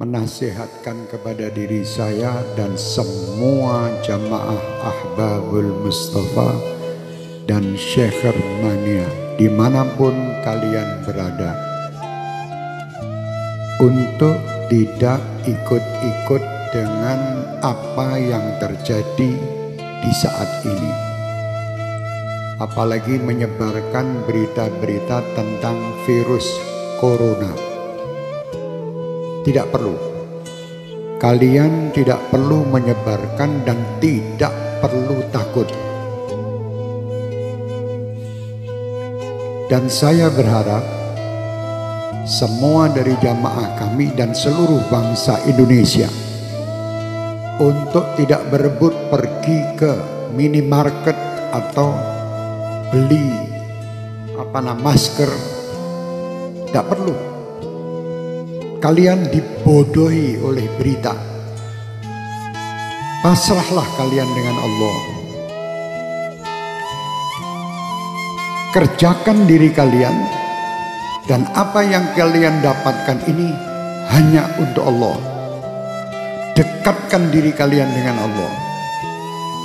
menasihatkan kepada diri saya dan semua jamaah Ahbabul Mustafa dan Syekh Mania dimanapun kalian berada, untuk tidak ikut-ikut dengan apa yang terjadi di saat ini, apalagi menyebarkan berita-berita tentang virus corona. Tidak perlu. Kalian tidak perlu menyebarkan dan tidak perlu takut. Dan saya berharap semua dari jamaah kami dan seluruh bangsa Indonesia untuk tidak berebut pergi ke minimarket atau beli masker. Tidak perlu. Kalian dibodohi oleh berita. Pasrahlah kalian dengan Allah. Kerjakan diri kalian, dan apa yang kalian dapatkan ini hanya untuk Allah. Dekatkan diri kalian dengan Allah.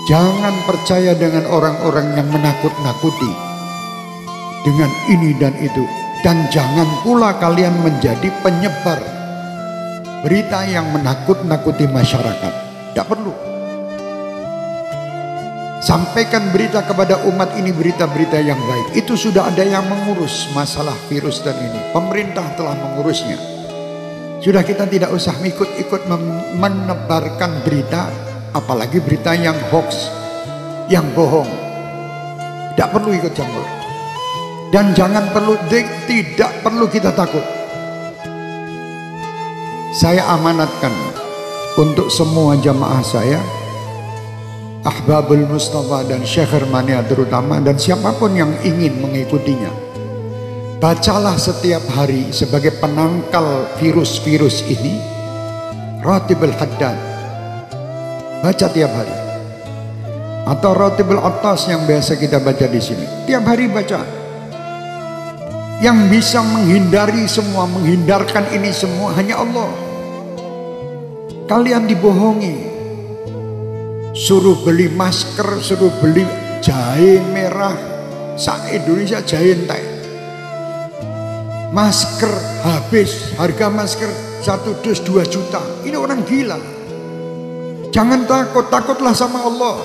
Jangan percaya dengan orang-orang yang menakut-nakuti dengan ini dan itu. Dan jangan pula kalian menjadi penyebar berita yang menakut-nakuti masyarakat. Tidak perlu. Sampaikan berita kepada umat ini, berita-berita yang baik. Itu sudah ada yang mengurus masalah virus dan ini. Pemerintah telah mengurusnya. Sudah, kita tidak usah ikut-ikut menebarkan berita, apalagi berita yang hoax, yang bohong. Tidak perlu ikut campur. Dan tidak perlu kita takut. Saya amanatkan untuk semua jamaah saya, Ahbabul Mustafa dan Syekh Mania terutama, dan siapapun yang ingin mengikutinya, bacalah setiap hari sebagai penangkal virus-virus ini Ratibul Haddad. Baca tiap hari. Atau Ratibul Atas yang biasa kita baca di sini. Tiap hari baca. Yang bisa menghindari semua, menghindarkan ini semua hanya Allah. Kalian dibohongi. Suruh beli masker, suruh beli jahe merah. Se-Indonesia jahe entek. Masker habis, harga masker 1 dus 2 juta. Ini orang gila. Jangan takut, takutlah sama Allah.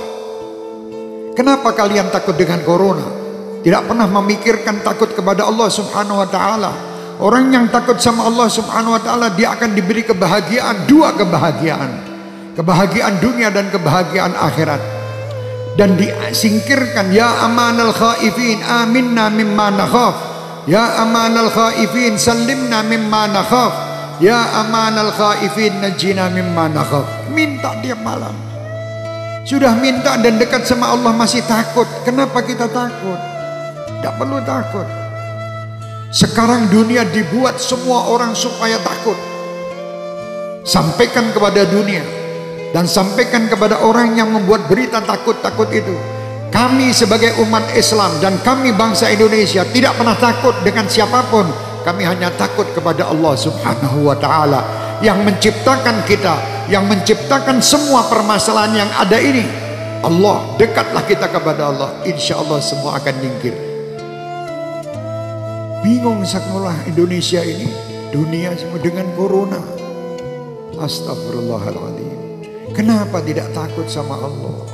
Kenapa kalian takut dengan corona? Tidak pernah memikirkan takut kepada Allah Subhanahu wa ta'ala. Orang yang takut sama Allah Subhanahu wa ta'ala, dia akan diberi kebahagiaan, 2 kebahagiaan. Kebahagiaan dunia dan kebahagiaan akhirat. Dan disingkirkan, ya amanal khaifin aminna mimma nakhaf. Ya amanal khaifin salimna mimma nakhaf. Ya amanal khaifin najina mimma nakhaf. Minta tiap malam. Sudah minta dan dekat sama Allah masih takut. Kenapa kita takut? Tidak perlu takut. Sekarang dunia dibuat semua orang supaya takut. Sampaikan kepada dunia dan sampaikan kepada orang yang membuat berita takut-takut itu. Kami sebagai umat Islam dan kami bangsa Indonesia tidak pernah takut dengan siapapun. Kami hanya takut kepada Allah Subhanahu wa ta'ala yang menciptakan kita, yang menciptakan semua permasalahan yang ada ini. Allah, dekatlah kita kepada Allah. Insya Allah semua akan nyingkir. Bingung sekolah Indonesia ini, dunia semua dengan corona. Astagfirullahaladzim. Kenapa tidak takut sama Allah?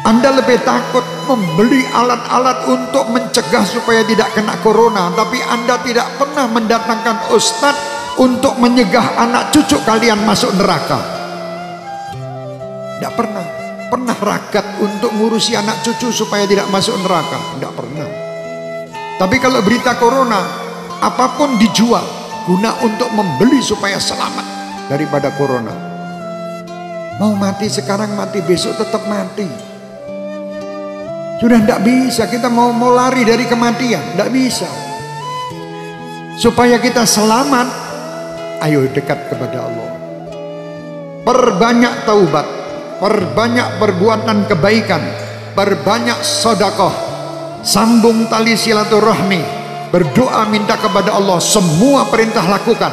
Anda lebih takut membeli alat-alat untuk mencegah supaya tidak kena corona, tapi Anda tidak pernah mendatangkan ustadz untuk menyegah anak cucu kalian masuk neraka. Tidak pernah. Pernah ragat untuk ngurusi anak cucu supaya tidak masuk neraka? Tidak pernah. Tapi kalau berita corona, apapun dijual guna untuk membeli supaya selamat daripada corona. Mau mati sekarang, mati besok tetap mati. Sudah tidak bisa, kita mau lari dari kematian, tidak bisa. Supaya kita selamat, ayo dekat kepada Allah. Perbanyak taubat, perbanyak perbuatan kebaikan, perbanyak sedekah. Sambung tali silaturahmi, berdoa minta kepada Allah, semua perintah lakukan.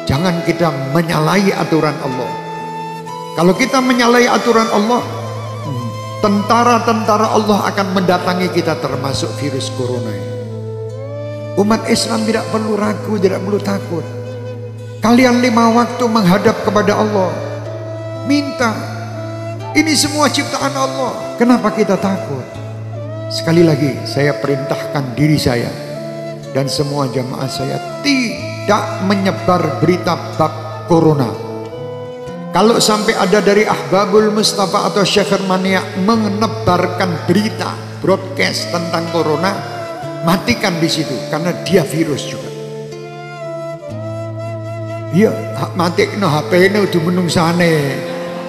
Jangan kita menyalahi aturan Allah. Kalau kita menyalahi aturan Allah, tentara-tentara Allah akan mendatangi kita, termasuk virus corona ini. Umat Islam tidak perlu ragu, tidak perlu takut. Kalian 5 waktu menghadap kepada Allah, minta. Ini semua ciptaan Allah. Kenapa kita takut? Sekali lagi saya perintahkan diri saya dan semua jamaah saya tidak menyebar berita bab corona. Kalau sampai ada dari Ahbabul Mustafa atau Syekh Mania menebarkan berita broadcast tentang corona, matikan di situ, karena dia virus juga. Iya, matikno HP-nya udah menungsane.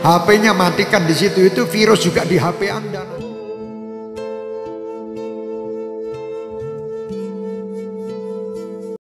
HP-nya matikan di situ, itu virus juga di HP Anda.